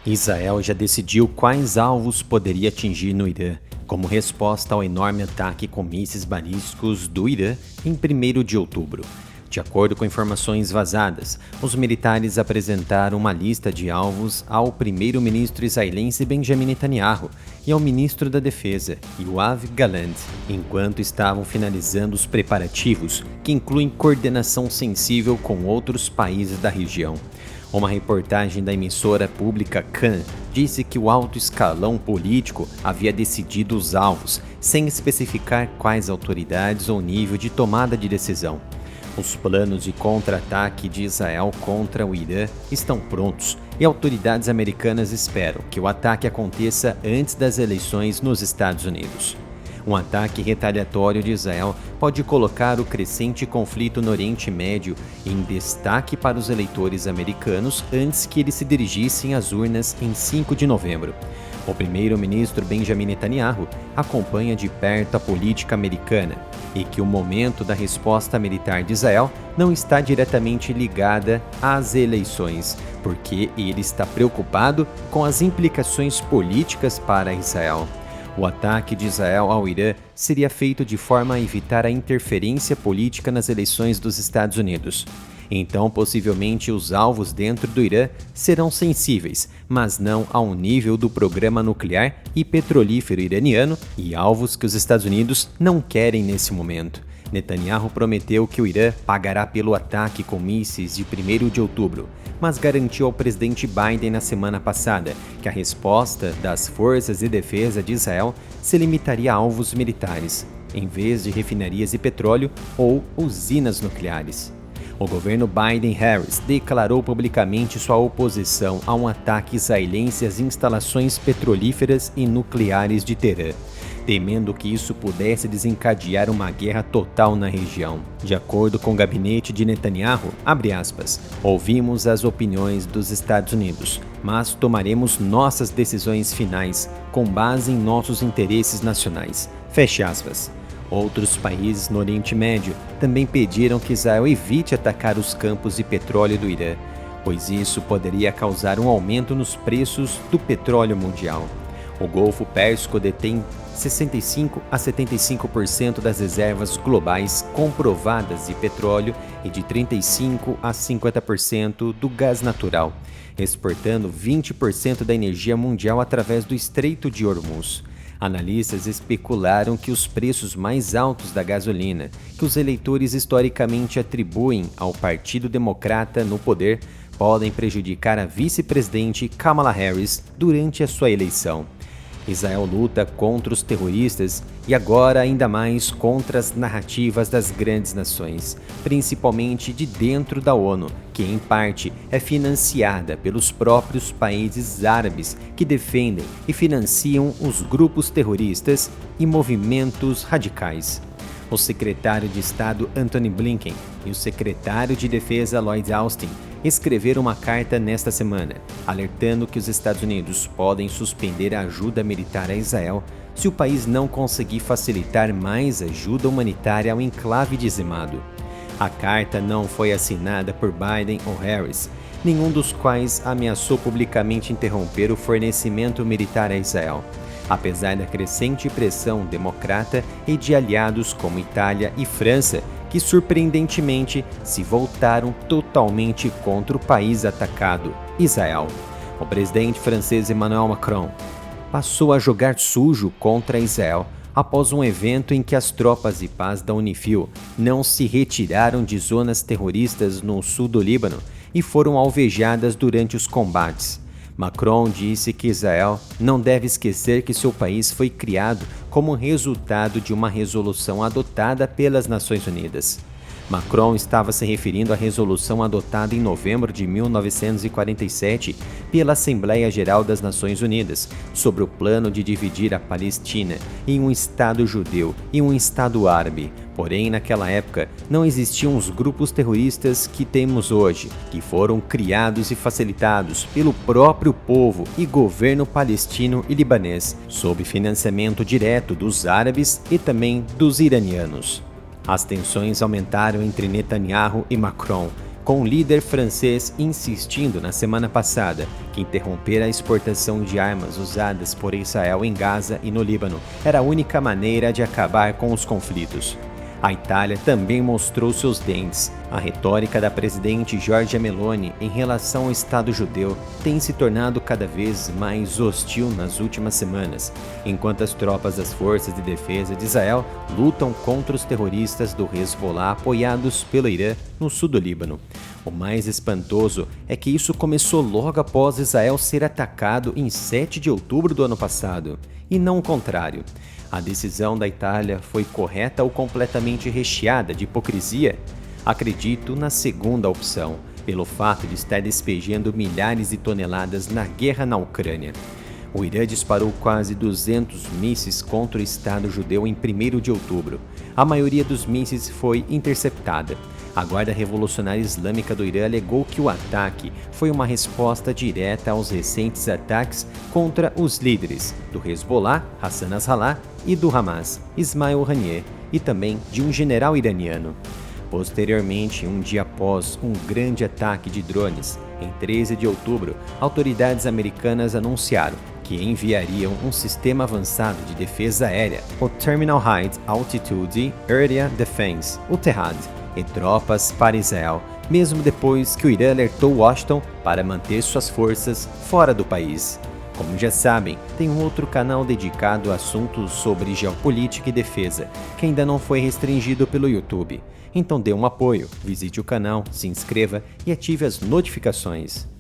Israel já decidiu quais alvos poderia atingir no Irã, como resposta ao enorme ataque com mísseis balísticos do Irã em 1º de outubro. De acordo com informações vazadas, os militares apresentaram uma lista de alvos ao primeiro-ministro israelense Benjamin Netanyahu e ao ministro da Defesa, Yoav Gallant, enquanto estavam finalizando os preparativos, que incluem coordenação sensível com outros países da região. Uma reportagem da emissora pública Kan disse que o alto escalão político havia decidido os alvos, sem especificar quais autoridades ou nível de tomada de decisão. Os planos de contra-ataque de Israel contra o Irã estão prontos e autoridades americanas esperam que o ataque aconteça antes das eleições nos Estados Unidos. Um ataque retaliatório de Israel pode colocar o crescente conflito no Oriente Médio em destaque para os eleitores americanos antes que eles se dirigissem às urnas em 5 de novembro. O primeiro-ministro Benjamin Netanyahu acompanha de perto a política americana e que o momento da resposta militar de Israel não está diretamente ligada às eleições, porque ele está preocupado com as implicações políticas para Israel. O ataque de Israel ao Irã seria feito de forma a evitar a interferência política nas eleições dos Estados Unidos. Então, possivelmente, os alvos dentro do Irã serão sensíveis, mas não ao nível do programa nuclear e petrolífero iraniano e alvos que os Estados Unidos não querem nesse momento. Netanyahu prometeu que o Irã pagará pelo ataque com mísseis de 1º de outubro, mas garantiu ao presidente Biden na semana passada que a resposta das forças de defesa de Israel se limitaria a alvos militares, em vez de refinarias de petróleo ou usinas nucleares. O governo Biden-Harris declarou publicamente sua oposição a um ataque israelense às instalações petrolíferas e nucleares de Teherã, temendo que isso pudesse desencadear uma guerra total na região. De acordo com o gabinete de Netanyahu, ouvimos as opiniões dos Estados Unidos, mas tomaremos nossas decisões finais com base em nossos interesses nacionais. Feche aspas. Outros países no Oriente Médio também pediram que Israel evite atacar os campos de petróleo do Irã, pois isso poderia causar um aumento nos preços do petróleo mundial. O Golfo Pérsico detém 65 a 75% das reservas globais comprovadas de petróleo e de 35 a 50% do gás natural, exportando 20% da energia mundial através do Estreito de Hormuz. Analistas especularam que os preços mais altos da gasolina, que os eleitores historicamente atribuem ao Partido Democrata no poder, podem prejudicar a vice-presidente Kamala Harris durante a sua eleição. Israel luta contra os terroristas e agora ainda mais contra as narrativas das grandes nações, principalmente de dentro da ONU, que em parte é financiada pelos próprios países árabes que defendem e financiam os grupos terroristas e movimentos radicais. O secretário de Estado Antony Blinken e o secretário de Defesa Lloyd Austin escreveram uma carta nesta semana, alertando que os Estados Unidos podem suspender a ajuda militar a Israel se o país não conseguir facilitar mais ajuda humanitária ao enclave dizimado. A carta não foi assinada por Biden ou Harris, nenhum dos quais ameaçou publicamente interromper o fornecimento militar a Israel, apesar da crescente pressão democrata e de aliados como Itália e França, que surpreendentemente se voltaram totalmente contra o país atacado, Israel. O presidente francês Emmanuel Macron passou a jogar sujo contra Israel após um evento em que as tropas de paz da Unifil não se retiraram de zonas terroristas no sul do Líbano e foram alvejadas durante os combates. Macron disse que Israel não deve esquecer que seu país foi criado como resultado de uma resolução adotada pelas Nações Unidas. Macron estava se referindo à resolução adotada em novembro de 1947 pela Assembleia Geral das Nações Unidas sobre o plano de dividir a Palestina em um Estado judeu e um Estado árabe. Porém, naquela época, não existiam os grupos terroristas que temos hoje, que foram criados e facilitados pelo próprio povo e governo palestino e libanês, sob financiamento direto dos árabes e também dos iranianos. As tensões aumentaram entre Netanyahu e Macron, com o líder francês insistindo na semana passada que interromper a exportação de armas usadas por Israel em Gaza e no Líbano era a única maneira de acabar com os conflitos. A Itália também mostrou seus dentes. A retórica da presidente Giorgia Meloni em relação ao Estado judeu tem se tornado cada vez mais hostil nas últimas semanas, enquanto as tropas das Forças de Defesa de Israel lutam contra os terroristas do Hezbollah apoiados pelo Irã no sul do Líbano. O mais espantoso é que isso começou logo após Israel ser atacado em 7 de outubro do ano passado, e não o contrário. A decisão da Itália foi correta ou completamente recheada de hipocrisia? Acredito na segunda opção, pelo fato de estar despejando milhares de toneladas na guerra na Ucrânia. O Irã disparou quase 200 mísseis contra o Estado judeu em 1º de outubro. A maioria dos mísseis foi interceptada. A Guarda Revolucionária Islâmica do Irã alegou que o ataque foi uma resposta direta aos recentes ataques contra os líderes do Hezbollah, Hassan Nasrallah, e do Hamas, Ismail Haniyeh, e também de um general iraniano. Posteriormente, um dia após um grande ataque de drones, em 13 de outubro, autoridades americanas anunciaram que enviariam um sistema avançado de defesa aérea, o Terminal High Altitude Area Defense, o THAAD, e tropas para Israel, mesmo depois que o Irã alertou Washington para manter suas forças fora do país. Como já sabem, tem um outro canal dedicado a assuntos sobre geopolítica e defesa, que ainda não foi restringido pelo YouTube. Então dê um apoio, visite o canal, se inscreva e ative as notificações.